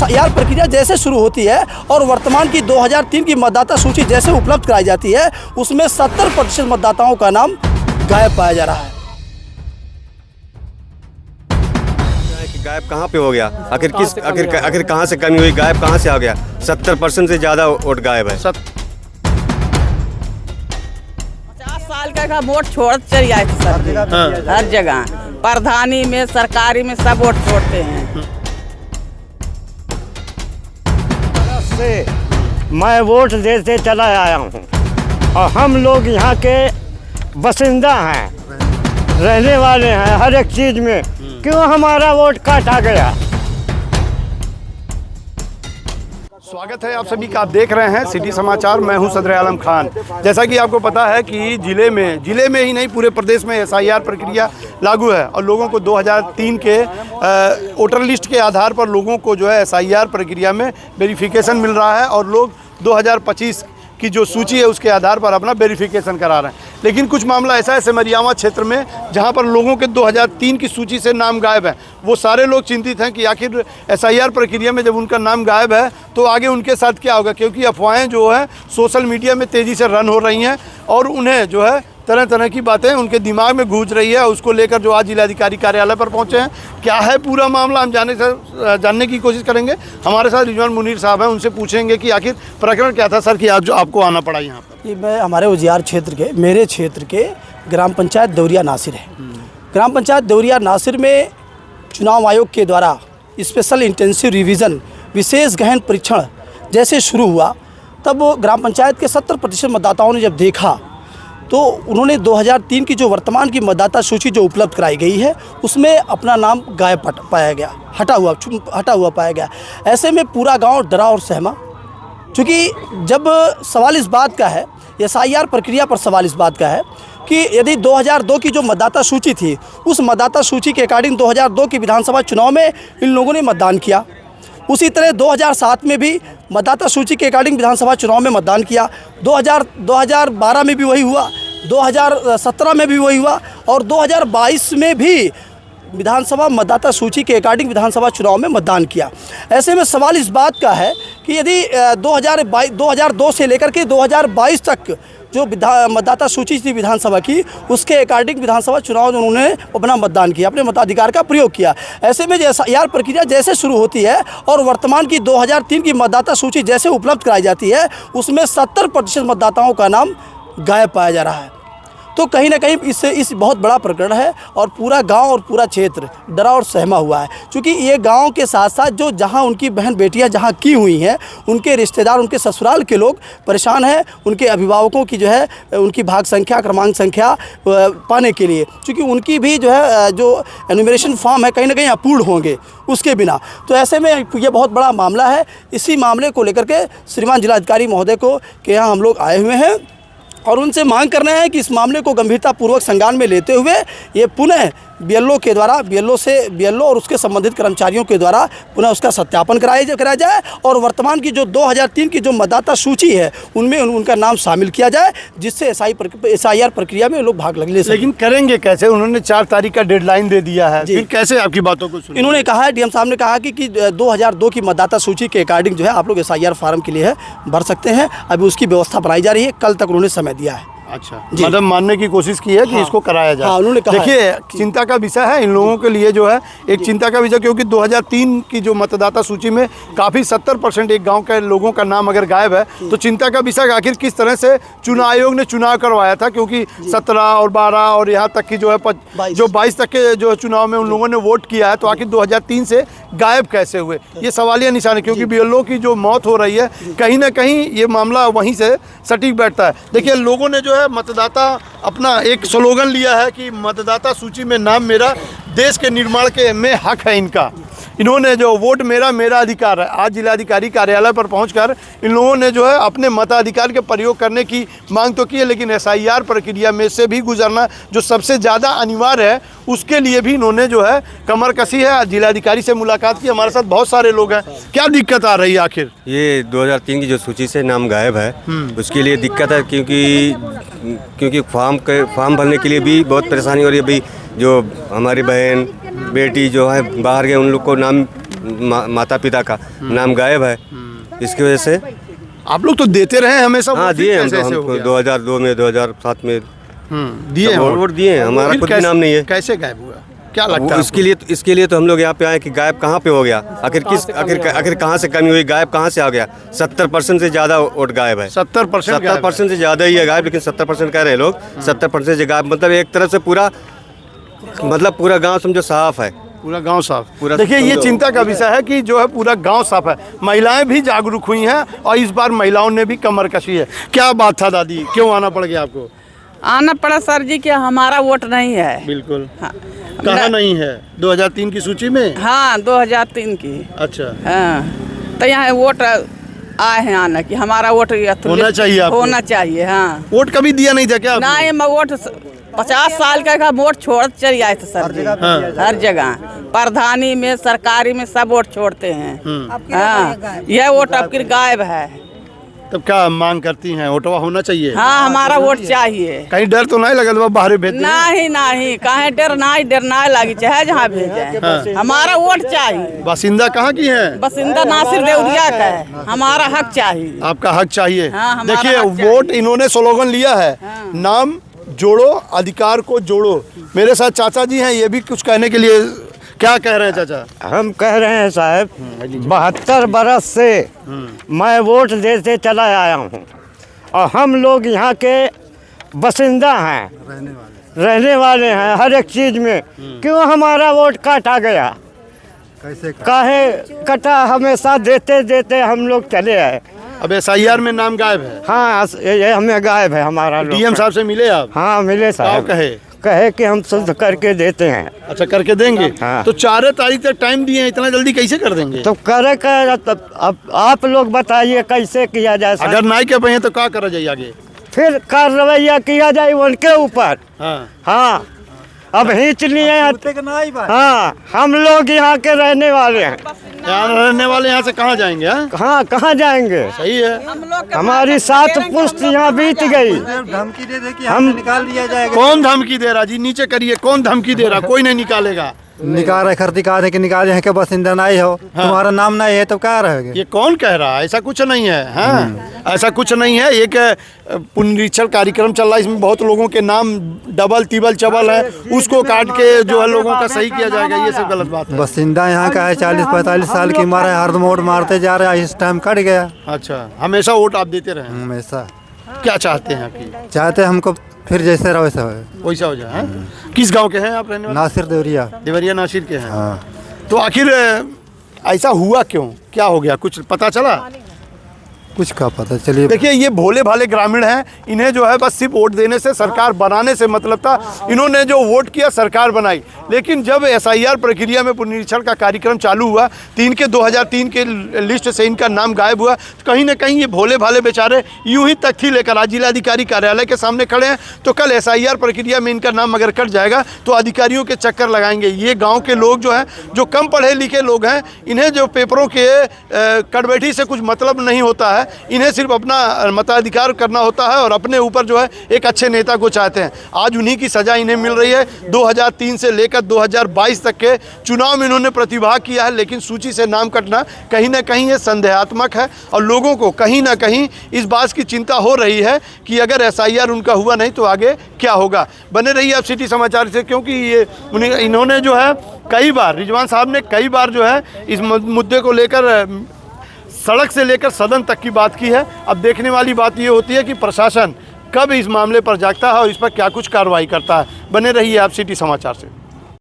SIR प्रक्रिया जैसे शुरू होती है और वर्तमान की 2003 की मतदाता सूची जैसे उपलब्ध कराई जाती है, उसमें 70% मतदाताओं का नाम गायब पाया जा रहा है। गायब कहाँ पे हो गया? आखिर कहाँ से कमी हुई? गायब कहाँ से आ गया? 70% से ज़्यादा वोट गायब है। 50 साल का वोट छोड़ चली आए थे सर। हर जगह प्रधानी में, सरकारी में सब वोट छोड़ते हैं। से मैं वोट देते चला आया हूँ और हम लोग यहाँ के बसिंदा हैं, रहने वाले हैं। हर एक चीज़ में क्यों हमारा वोट काटा गया? स्वागत है आप सभी का। आप देख रहे हैं सिटी समाचार। मैं हूं सदर आलम खान। जैसा कि आपको पता है कि जिले में ही नहीं पूरे प्रदेश में एसआईआर प्रक्रिया लागू है और लोगों को 2003 के वोटर लिस्ट के आधार पर लोगों को जो है एसआईआर प्रक्रिया में वेरिफिकेशन मिल रहा है और लोग 2025 की जो सूची है उसके आधार पर अपना वेरिफिकेशन करा रहे हैं। लेकिन कुछ मामला ऐसा है सिमरियावा क्षेत्र में जहां पर लोगों के 2003 की सूची से नाम गायब है। वो सारे लोग चिंतित हैं कि आखिर एसआईआर प्रक्रिया में जब उनका नाम गायब है तो आगे उनके साथ क्या होगा, क्योंकि अफवाहें जो है सोशल मीडिया में तेज़ी से रन हो रही हैं और उन्हें जो है तरह तरह की बातें उनके दिमाग में गूंज रही है। उसको लेकर जो आज जिलाधिकारी कार्यालय पर पहुंचे हैं, क्या है पूरा मामला हम जानने की कोशिश करेंगे। हमारे साथ रिजवान मुनीर साहब हैं, उनसे पूछेंगे कि आखिर प्रकरण क्या था सर कि आज जो आपको आना पड़ा यहाँ पर। ये मैं हमारे उजियार क्षेत्र के, मेरे क्षेत्र के ग्राम पंचायत देवरिया नासिर है। ग्राम पंचायत देवरिया नासिर में चुनाव आयोग के द्वारा स्पेशल इंटेंसिव रिवीजन विशेष गहन परीक्षण जैसे शुरू हुआ, तब ग्राम पंचायत के 70% मतदाताओं ने जब देखा तो उन्होंने 2003 की जो वर्तमान की मतदाता सूची जो उपलब्ध कराई गई है उसमें अपना नाम गायब पाया गया, हटा हुआ पाया गया। ऐसे में पूरा गांव डरा और सहमा, क्योंकि जब सवाल इस बात का है, एसआईआर प्रक्रिया पर सवाल इस बात का है कि यदि 2002 की जो मतदाता सूची थी उस मतदाता सूची के अकॉर्डिंग 2002 की विधानसभा चुनाव में इन लोगों ने मतदान किया, उसी तरह 2007 में भी मतदाता सूची के अकॉर्डिंग विधानसभा चुनाव में मतदान किया, 2012 में भी वही हुआ, 2017 में भी वही हुआ और 2022 में भी विधानसभा मतदाता सूची के अकॉर्डिंग विधानसभा चुनाव में मतदान किया। ऐसे में सवाल इस बात का है कि यदि 2002 से लेकर के 2022 तक जो मतदाता सूची थी विधानसभा की, उसके अकॉर्डिंग विधानसभा चुनाव में उन्होंने अपना मतदान किया, अपने मताधिकार का प्रयोग किया। ऐसे में एसआईआर प्रक्रिया जैसे शुरू होती है और वर्तमान की 2003 की मतदाता सूची जैसे उपलब्ध कराई जाती है, उसमें 70% मतदाताओं का नाम गायब पाया जा रहा है। तो कहीं ना कहीं इस बहुत बड़ा प्रकरण है और पूरा गांव और पूरा क्षेत्र डरा और सहमा हुआ है, क्योंकि ये गांव के साथ साथ जो जहां उनकी बहन बेटियां जहां की हुई हैं, उनके रिश्तेदार, उनके ससुराल के लोग परेशान हैं उनके अभिभावकों की जो है उनकी भाग संख्या, क्रमांक संख्या पाने के लिए, क्योंकि उनकी भी जो है जो एनुमरेशन फॉर्म है कहीं ना कहीं अपूर्ण होंगे उसके बिना। तो ऐसे में ये बहुत बड़ा मामला है। इसी मामले को लेकर के श्रीमान जिलाधिकारी महोदय के यहाँ हम लोग आए हुए हैं और उनसे मांग करना है कि इस मामले को गंभीरतापूर्वक संज्ञान में लेते हुए ये पुनः बीएलओ के द्वारा बीएलओ और उसके संबंधित कर्मचारियों के द्वारा पुनः उसका सत्यापन कराया जाए और वर्तमान की जो 2003 की जो मतदाता सूची है उनमें उनका नाम शामिल किया जाए, जिससे एसआईआर प्रक्रिया में लोग भाग ले सकें। लेकिन करेंगे कैसे? उन्होंने 4 तारीख का डेडलाइन दे दिया है, फिर कैसे आपकी बातों को सुनें? इन्होंने कहा है, डीएम साहब ने कहा कि 2002 की मतदाता सूची के अकॉर्डिंग जो है आप लोग एसआईआर फार्म के लिए है भर सकते हैं। अभी उसकी व्यवस्था बनाई जा रही है, कल तक उन्होंने समय दिया है। अच्छा, मतलब मानने की कोशिश की है कि इसको कराया जाए। उन्होंने कहा देखिए, चिंता का विषय है इन लोगों के लिए जो है एक चिंता का विषय, क्योंकि 2003 की जो मतदाता सूची में काफ़ी 70% एक गांव के लोगों का नाम अगर गायब है तो चिंता का विषय आखिर किस तरह से चुनाव आयोग ने चुनाव करवाया था, क्योंकि 17 और 12 और यहाँ तक की जो है 22 तक के जो चुनाव में उन लोगों ने वोट किया है, तो आखिर 2003 से गायब कैसे हुए? ये सवालिया निशान है, क्योंकि बीएलओ की जो मौत हो रही है कहीं ना कहीं ये मामला वहीं से सटीक बैठता है। देखिए, लोगों ने जो है मतदाता अपना एक स्लोगन लिया है कि मतदाता सूची में नाम मेरा, देश के निर्माण के में हक है इनका। इन्होंने जो वोट मेरा अधिकार है, आज जिलाधिकारी कार्यालय पर पहुंचकर इन लोगों ने जो है अपने मताधिकार के प्रयोग करने की मांग तो की है, लेकिन एसआईआर प्रक्रिया में से भी गुजरना जो सबसे ज़्यादा अनिवार्य है उसके लिए भी इन्होंने जो है कमर कसी है। जिलाधिकारी से मुलाकात की, हमारे साथ बहुत सारे लोग हैं। क्या दिक्कत आ रही है आखिर? ये 2003 की जो सूची से नाम गायब है उसके लिए दिक्कत है, क्योंकि फॉर्म भरने के लिए भी बहुत परेशानी हो रही है। अभी जो हमारी बहन बेटी जो है बाहर गए उन लोग को नाम माता पिता का नाम गायब है। इसकी वजह से आप लोग तो देते रहे हमेशा हाँ वोट, दिए हम कैसे तो, ऐसे हो हमको गया? 2002 में 2007 में दिए हैं वोट दिए हैं, हमारा फिर खुद भी कैसे- नाम नहीं है। कैसे गायब हुआ, क्या लगता है इसके लिए तो हम लोग यहाँ पे आए कि गायब कहाँ पे हो गया, आखिर कहाँ से कमी हुई, गायब कहाँ से आ गया। 70% से ज़्यादा वोट गायब है। 70% से ज़्यादा ही है गायब, लेकिन 70% कह रहे हैं लोग। 70% से गायब मतलब एक तरफ से पूरा गांव समझो साफ है। पूरा गांव साफ। पूरा देखिए ये समझो। चिंता का विषय है कि जो है पूरा गांव साफ है। महिलाएं भी जागरूक हुई हैं और इस बार महिलाओं ने भी कमर कसी है। क्या बात था दादी, क्यों आना पड़ गया आपको? आना पड़ा सर जी कि हमारा वोट नहीं है। बिल्कुल। हाँ, कहाँ नहीं है? 2003 की सूची में? हाँ 2003 की। अच्छा। हाँ तो यहाँ वोट आए हैं आना कि हमारा वोट होना चाहिए आपको? होना चाहिए हाँ। वोट कभी दिया नहीं था क्या आपने? नहीं मैं वोट 50 साल का वोट छोड़ चली आए थे सर जी। हर जगह प्रधानी में सरकारी में सब वोट छोड़ते हैं। हाँ यह वोट अब फिर गायब है। तब क्या मांग करती हैं? वोटवा होना चाहिए। हाँ हमारा वोट चाहिए। कहीं डर तो नहीं लगा बाहर भेज दिए? नहीं नहीं कहे डर नहीं लगी चाहे जहाँ भेजे। हमारा वोट चाहिए। बासिंदा कहाँ की है? बसिंदा नासिर देवरिया का है। हमारा हक चाहिए। आपका हक चाहिए। हाँ, हमारा देखिए हक चाहिए। वोट इन्होंने स्लोगन लिया है, नाम जोड़ो अधिकार को जोड़ो। मेरे साथ चाचा जी हैं, ये भी कुछ कहने के लिए। क्या कह रहे हैं चाचा? हम कह रहे हैं साहब 72 बरस से मैं वोट देते चला आया हूँ और हम लोग यहाँ के बसिंदा हैं, रहने वाले हैं। हर एक चीज़ में क्यों हमारा वोट काटा गया, काहे कटा? हमेशा देते देते हम लोग चले आए। अब SIR में नाम गायब है। हाँ ये हमें गायब है हमारा लोग। DM साहब से मिले आप? हाँ मिले साहब। कहे कि हम शुद्ध करके देते हैं। अच्छा करके देंगे। हाँ। तो 4 तारीख तक टाइम दिए हैं, इतना जल्दी कैसे कर देंगे? तो करे कर अब आप लोग बताइए कैसे किया जाए साहब? अगर नहीं कर पाए तो क्या करा जाए आगे? फिर कार्रवाई किया जाए उनके ऊपर। हाँ। हाँ अब हिंच लिए। हाँ हम लोग यहाँ के रहने वाले हैं। यहाँ रहने वाले यहाँ से कहाँ जाएंगे? हाँ कहाँ जाएंगे? सही है। हमारी 7 पुश्त यहाँ बीत गई। धमकी दे कि हम निकाल दिया जाएगा। कौन धमकी दे रहा जी? नीचे करिए, कौन धमकी दे रहा? कोई नहीं निकालेगा। निकाल रहे खर्दिका है कि निकाले हैं कि बसिंदा नहीं हो, तुम्हारा नाम नहीं है तो क्या रहेगा? ये कौन कह रहा है? ऐसा कुछ नहीं है। हाँ ऐसा कुछ नहीं है। एक पुनरीक्षण कार्यक्रम चल रहा है, इसमें बहुत लोगों के नाम डबल तिबल चबल है, उसको काट के जो है लोगों का सही किया जाएगा। ये सब गलत बात है। बसिंदा यहाँ का है, 40-45 साल की उम्र है, हरदम वोट मारते जा रहा है, इस टाइम कट गया। अच्छा हमेशा वोट आप देते रहे? हमेशा। क्या चाहते हैं आप? चाहते हमको फिर जैसे रहो वैसा हो। वैसा हो जाए। किस गांव के हैं आप रहने वाले? नासिर देवरिया। देवरिया नासिर के हैं। हाँ। तो आखिर ऐसा हुआ क्यों? क्या हो गया? कुछ पता चला? कुछ का पता चलिए। देखिए ये भोले भाले ग्रामीण हैं, इन्हें जो है बस सिर्फ वोट देने से, सरकार बनाने से मतलब था। इन्होंने जो वोट किया सरकार बनाई, लेकिन जब SIR प्रक्रिया में पुनरीक्षण का कार्यक्रम चालू हुआ, 2003 के लिस्ट से इनका नाम गायब हुआ, तो कहीं ना कहीं ये भोले भाले बेचारे यूं ही तख्ती लेकर आज जिलाधिकारी कार्यालय के सामने खड़े हैं। तो कल SIR प्रक्रिया में इनका नाम अगर कट जाएगा तो अधिकारियों के चक्कर लगाएंगे। ये गाँव के लोग जो हैं, जो कम पढ़े लिखे लोग हैं, इन्हें जो पेपरों के कटबैठी से कुछ मतलब नहीं होता है। इन्हें सिर्फ अपना मताधिकार करना होता है और अपने ऊपर जो है एक अच्छे नेता को चाहते हैं। आज उन्हीं की सज़ा इन्हें मिल रही है। 2003 से लेकर 2022 तक के चुनाव में इन्होंने प्रतिभाग किया है, लेकिन सूची से नाम कटना कहीं ना कहीं ये संदेहात्मक है और लोगों को कहीं ना कहीं इस बात की चिंता हो रही है कि अगर SIR उनका हुआ नहीं तो आगे क्या होगा। बने रहिए आप सिटी समाचार से, क्योंकि ये इन्होंने जो है कई बार, रिजवान साहब ने कई बार जो है इस मुद्दे को लेकर सड़क से लेकर सदन तक की बात की है। अब देखने वाली बात ये होती है कि प्रशासन कब इस मामले पर जागता है और इस पर क्या कुछ कार्रवाई करता है। बने रहिए आप सिटी समाचार से।